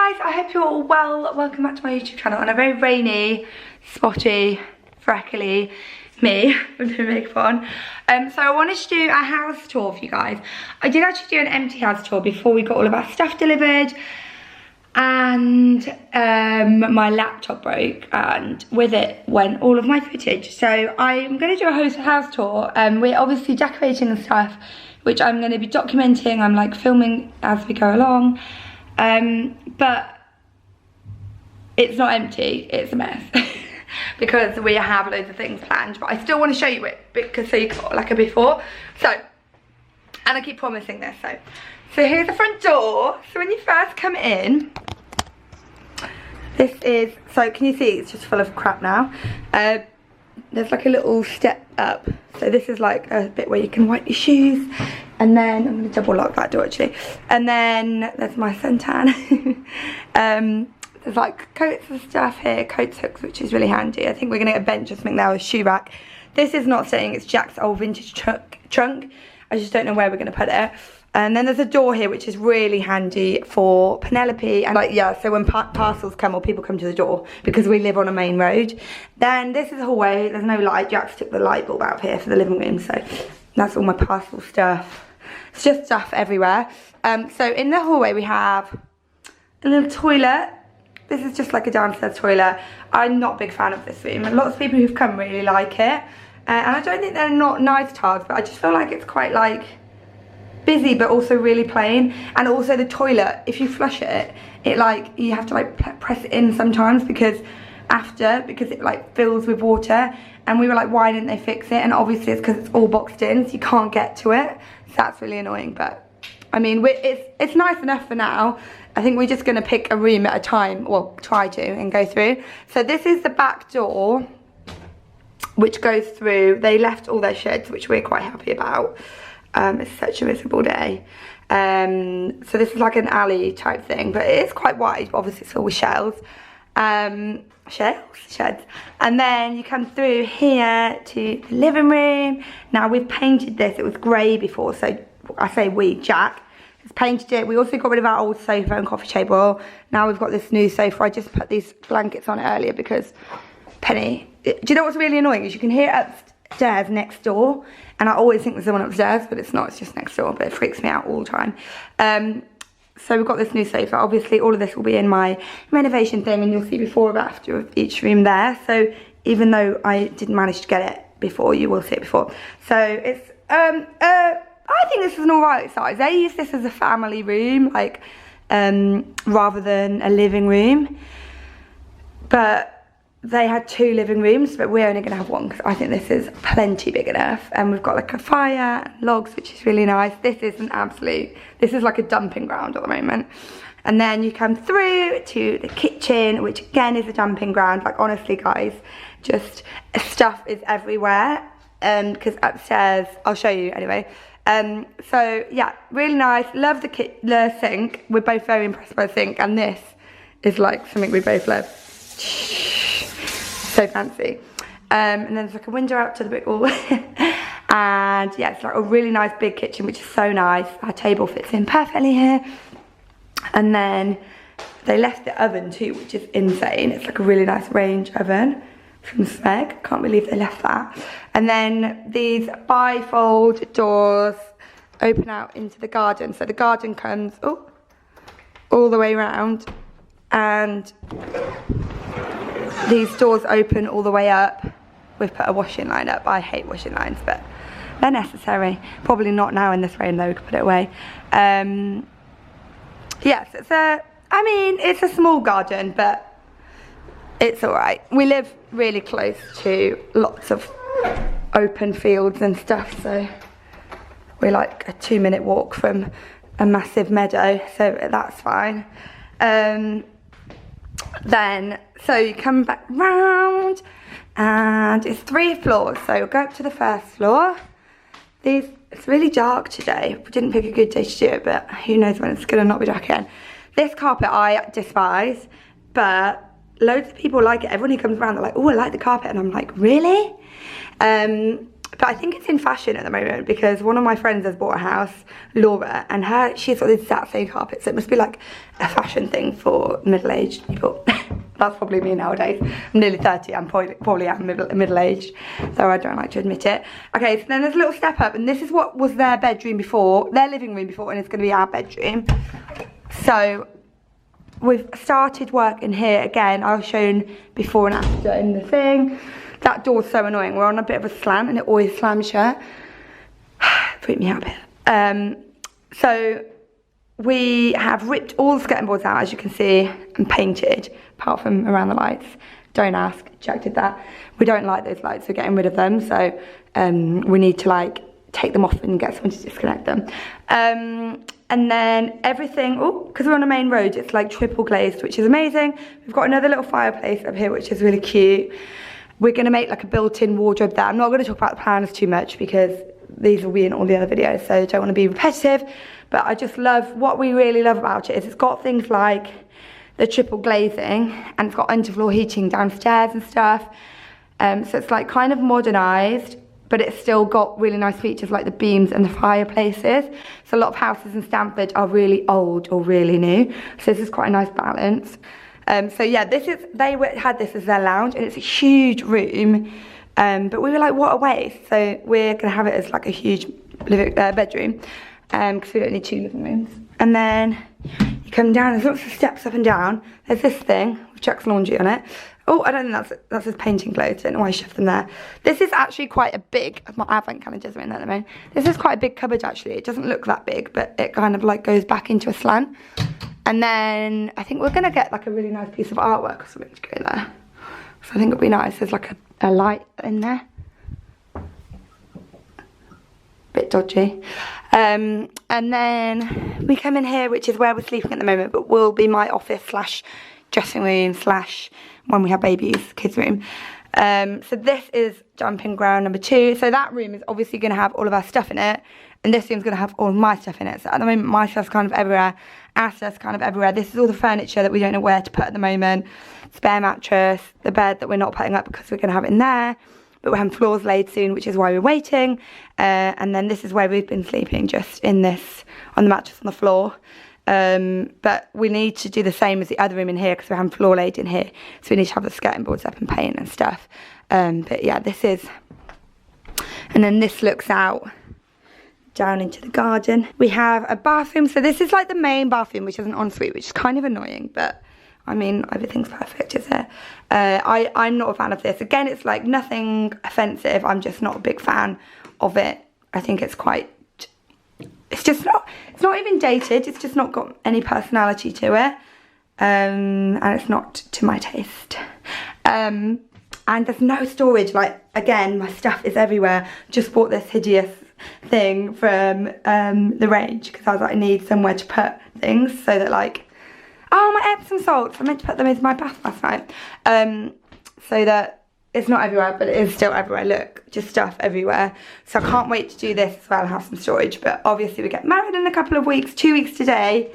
guys, I hope you're all well. Welcome back to my YouTube channel on a very rainy, spotty, freckly me. I'm doing makeup on. So I wanted to do a house tour for you guys. I did actually do an empty house tour before we got all of our stuff delivered, and my laptop broke, and with it went all of my footage. So I'm going to do a house tour. We're obviously decorating and stuff, which I'm going to be documenting. I'm like filming as we go along. But it's not empty, it's a mess because we have loads of things planned, but I still want to show you it because so you got like a before. So, and I keep promising this. So here's the front door. So when you first come in, this is, so can you see it's just full of crap now. There's like a little step up. So this is like a bit where you can wipe your shoes. And then, I'm going to double lock that door actually. And then there's my suntan. There's like coats and stuff here, coats hooks, which is really handy. I think we're going to get a bench or something there with a shoe rack. This is not staying, it's Jack's old vintage trunk. I just don't know where we're going to put it. And then there's a door here, which is really handy for Penelope. And like, yeah, so when parcels come or people come to the door, because we live on a main road. Then this is a hallway, there's no light. Jack's took the light bulb out of here for the living room. So that's all my parcel stuff. It's just stuff everywhere. So in the hallway we have a little toilet. This is just like a downstairs toilet. I'm not a big fan of this room. And lots of people who've come really like it. And I don't think they're not nice tiles, but I just feel like it's quite like busy, but also really plain. And also the toilet, if you flush it, it like, you have to like press it in sometimes because it like fills with water. And we were like, why didn't they fix it? And obviously it's because it's all boxed in, so you can't get to it. So that's really annoying, but I mean, it's nice enough for now. I think we're just gonna pick a room at a time, well, try to, and go through. So this is the back door, which goes through. They left all their sheds, which we're quite happy about. It's such a miserable day. So this is like an alley type thing, but it is quite wide, but obviously it's all with shells. Sheds. And then you come through here to the living room. Now we've painted this, it was grey before, so I say we, Jack has painted it. We also got rid of our old sofa and coffee table. Now we've got this new sofa. I just put these blankets on it earlier because Penny, do you know what's really annoying is you can hear it upstairs next door, and I always think there's someone upstairs, but it's not, it's just next door, but it freaks me out all the time. So we've got this new sofa. Obviously all of this will be in my renovation thing, and you'll see before and after of each room there. So even though I didn't manage to get it before, you will see it before. So it's, I think this is an alright size. They use this as a family room, like, rather than a living room. But they had 2 living rooms, but we're only going to have 1 because I think this is plenty big enough. And we've got like a fire and logs, which is really nice. This is like a dumping ground at the moment. And then you come through to the kitchen, which again is a dumping ground. Like honestly guys, just stuff is everywhere. Because upstairs, I'll show you anyway. So yeah, really nice. Love the sink. We're both very impressed by the sink, and this is like something we both love. So fancy. And then there's like a window out to the brick wall. And yeah, it's like a really nice big kitchen, which is so nice. Our table fits in perfectly here. And then they left the oven too, which is insane. It's like a really nice range oven from Smeg. Can't believe they left that. And then these bifold doors open out into the garden. So the garden comes all the way around, and these doors open all the way up. We've put a washing line up. I hate washing lines, but they're necessary. Probably not now in this rain though, we could put it away. Yes, it's a small garden, but it's alright. We live really close to lots of open fields and stuff, so we're like a 2-minute walk from a massive meadow, so that's fine. Then, so you come back round, and it's 3 floors. So go up to the first floor. It's really dark today. We didn't pick a good day to do it, but who knows when it's gonna not be dark again. This carpet I despise, but loads of people like it. Everyone who comes around, they're like, oh, I like the carpet, and I'm like, really? But I think it's in fashion at the moment because one of my friends has bought a house, Laura, and she's got this satin carpet, so it must be like a fashion thing for middle-aged people. That's probably me nowadays. I'm nearly 30, I'm probably am middle-aged, so I don't like to admit it. Okay, so then there's a little step up, and this is what was their bedroom before, their living room before, and it's going to be our bedroom. So we've started work in here again. I was shown before and after in the thing. That door's so annoying. We're on a bit of a slant and it always slams shut. Freaked me out a bit. So we have ripped all the skirting boards out, as you can see, and painted, apart from around the lights. Don't ask, Jack did that. We don't like those lights, we're getting rid of them. So we need to like take them off and get someone to disconnect them. And then everything, because we're on a main road, it's like triple glazed, which is amazing. We've got another little fireplace up here, which is really cute. We're going to make like a built-in wardrobe there. I'm not going to talk about the plans too much because these will be in all the other videos, so I don't want to be repetitive. But I just love, what we really love about it is it's got things like the triple glazing, and it's got underfloor heating downstairs and stuff. So it's like kind of modernised, but it's still got really nice features like the beams and the fireplaces. So a lot of houses in Stamford are really old or really new. So this is quite a nice balance. So yeah, they had this as their lounge, and it's a huge room, but we were like, what a waste. So we're gonna have it as like a huge bedroom, because we don't need 2 living rooms. And then you come down, there's lots of steps up and down. There's this thing with Chuck's laundry on it. Oh, I don't think that's his painting clothes. I don't know why I shoved them there. This is actually quite a big, my advent calendars are in there at the moment. This is quite a big cupboard actually. It doesn't look that big, but it kind of like goes back into a slant. And then I think we're gonna get like a really nice piece of artwork or something to go there. So I think it'll be nice. There's like a light in there. Bit dodgy. And then we come in here, which is where we're sleeping at the moment, but will be my office slash dressing room slash when we have babies, kids room. So this is jumping ground number 2. So that room is obviously gonna have all of our stuff in it. And this room's going to have all my stuff in it. So at the moment, my stuff's kind of everywhere. Our stuff's kind of everywhere. This is all the furniture that we don't know where to put at the moment. Spare mattress, the bed that we're not putting up because we're going to have it in there. But we're having floors laid soon, which is why we're waiting. And then this is where we've been sleeping, just in this, on the mattress on the floor. But we need to do the same as the other room in here because we're having floor laid in here. So we need to have the skirting boards up and paint and stuff. But yeah, this is... And then this looks out down into the garden. We have a bathroom. So this is like the main bathroom, which is an ensuite, which is kind of annoying, but I mean, everything's perfect, is it? I'm not a fan of this. Again, it's like nothing offensive. I'm just not a big fan of it. I think it's quite, it's not even dated. It's just not got any personality to it. And it's not to my taste. And there's no storage. Like, again, my stuff is everywhere. Just bought this hideous thing from the range because I was like, I need somewhere to put things so that like, oh, my Epsom salts, I meant to put them into my bath last night, so that it's not everywhere, but it is still everywhere. Look, just stuff everywhere. So I can't wait to do this as well, have some storage. But obviously we get married in a couple of weeks, 2 weeks today.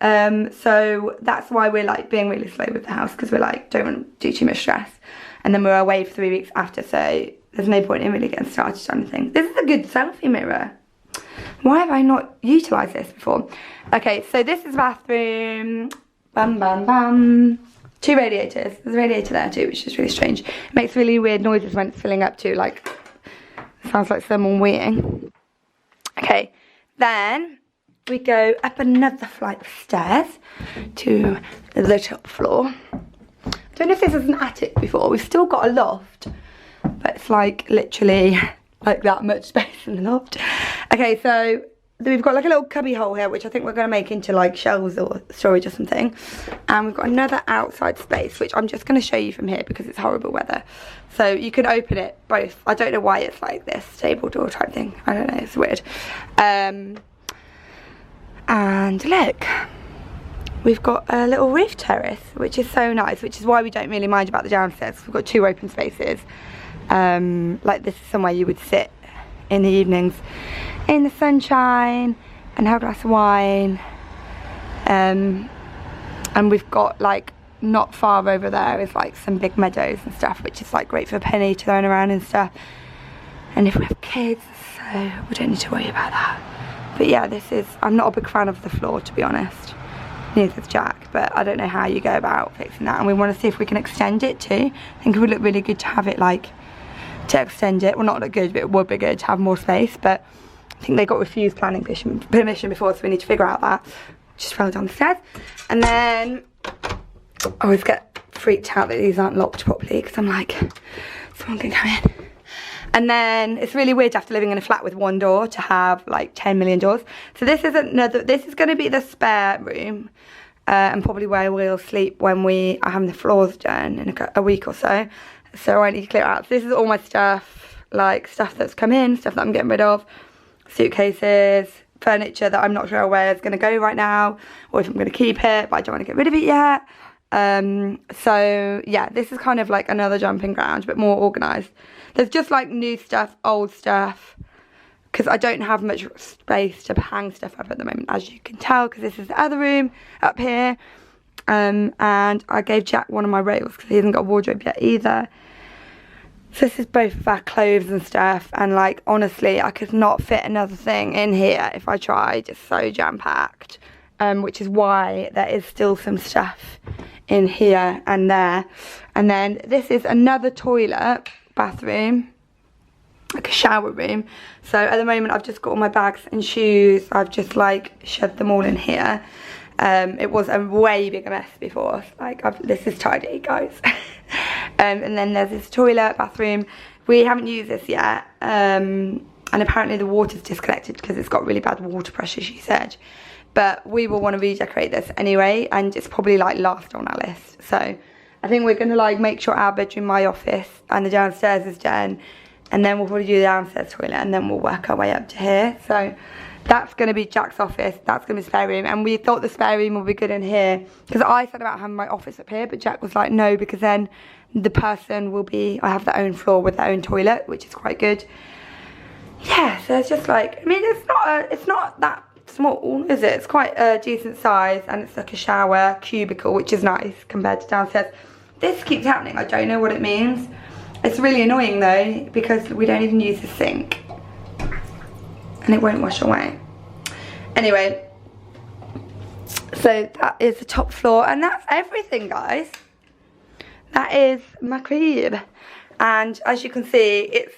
So that's why we're like being really slow with the house, because we're like, don't want to do too much stress. And then we're away for 3 weeks after, so there's no point in really getting started on anything. This is a good selfie mirror. Why have I not utilised this before? Okay, so this is the bathroom. Bam, bam, bam. 2 radiators. There's a radiator there too, which is really strange. It makes really weird noises when it's filling up too, like, sounds like someone weeing. Okay, then we go up another flight of stairs to the top floor. I don't know if this is an attic before. We've still got a loft, but it's like literally like that much space in the loft. Okay, so we've got like a little cubby hole here, which I think we're going to make into like shelves or storage or something. And we've got another outside space, which I'm just going to show you from here because it's horrible weather. So you can open it both. I don't know why it's like this stable door type thing. I don't know, it's weird. And look, we've got a little roof terrace, which is so nice, which is why we don't really mind about the downstairs. We've got 2 open spaces. Like this is somewhere you would sit in the evenings in the sunshine and have a glass of wine. And we've got like not far over there is like some big meadows and stuff, which is like great for Penny to run around and stuff. And if we have kids, so we don't need to worry about that. But yeah, this is, I'm not a big fan of the floor, to be honest. Neither is Jack, but I don't know how you go about fixing that. And we want to see if we can extend it too. I think it would look really good to have it like, to extend it. Well, not look good, but it would be good to have more space. But I think they got refused planning permission before, so we need to figure out that. Just fell down the stairs. And then I always get freaked out that these aren't locked properly, because I'm like, someone can come in. And then it's really weird after living in a flat with one door to have like 10 million doors. So this is another, this is going to be the spare room, and probably where we'll sleep when we are having the floors done in a week or so. So I need to clear it out. So this is all my stuff, like stuff that's come in, stuff that I'm getting rid of, suitcases, furniture that I'm not sure where it's going to go right now, or if I'm going to keep it, but I don't want to get rid of it yet. So yeah, this is kind of like another jumping ground, but more organised. There's just like new stuff, old stuff, because I don't have much space to hang stuff up at the moment, as you can tell, because this is the other room up here. And I gave Jack one of my rails because he hasn't got a wardrobe yet either. So this is both of our clothes and stuff, and like honestly I could not fit another thing in here if I tried. It's so jam-packed, which is why there is still some stuff in here and there. And then this is another toilet, bathroom, like a shower room. So at the moment I've just got all my bags and shoes. I've just like shoved them all in here. It was a way bigger mess before. Like this is tidy, guys. And then there's this toilet, bathroom. We haven't used this yet. And apparently the water's disconnected because it's got really bad water pressure, she said. But we will want to redecorate this anyway, and it's probably like last on our list. So I think we're gonna like make sure our bedroom, my office, and the downstairs is done, and then we'll probably do the downstairs toilet, and then we'll work our way up to here. So that's gonna be Jack's office, that's gonna be spare room, and we thought the spare room will be good in here, because I said about having my office up here, but Jack was like no, because then the person will be, I have their own floor with their own toilet, which is quite good. Yeah, so it's just like, I mean, it's not that small, is it? It's quite a decent size, and it's like a shower cubicle, which is nice compared to downstairs. This keeps happening, I don't know what it means. It's really annoying though, because we don't even use the sink and it won't wash away. Anyway, so that is the top floor, and that's everything, guys. That is my crib, and as you can see, it's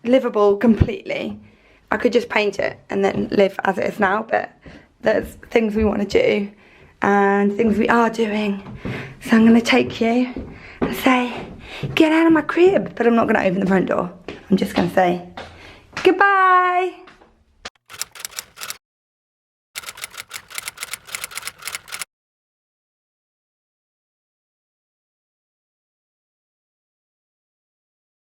livable completely. I could just paint it and then live as it is now, but there's things we want to do and things we are doing. So I'm going to take you and say, get out of my crib. But I'm not going to open the front door. I'm just going to say, goodbye.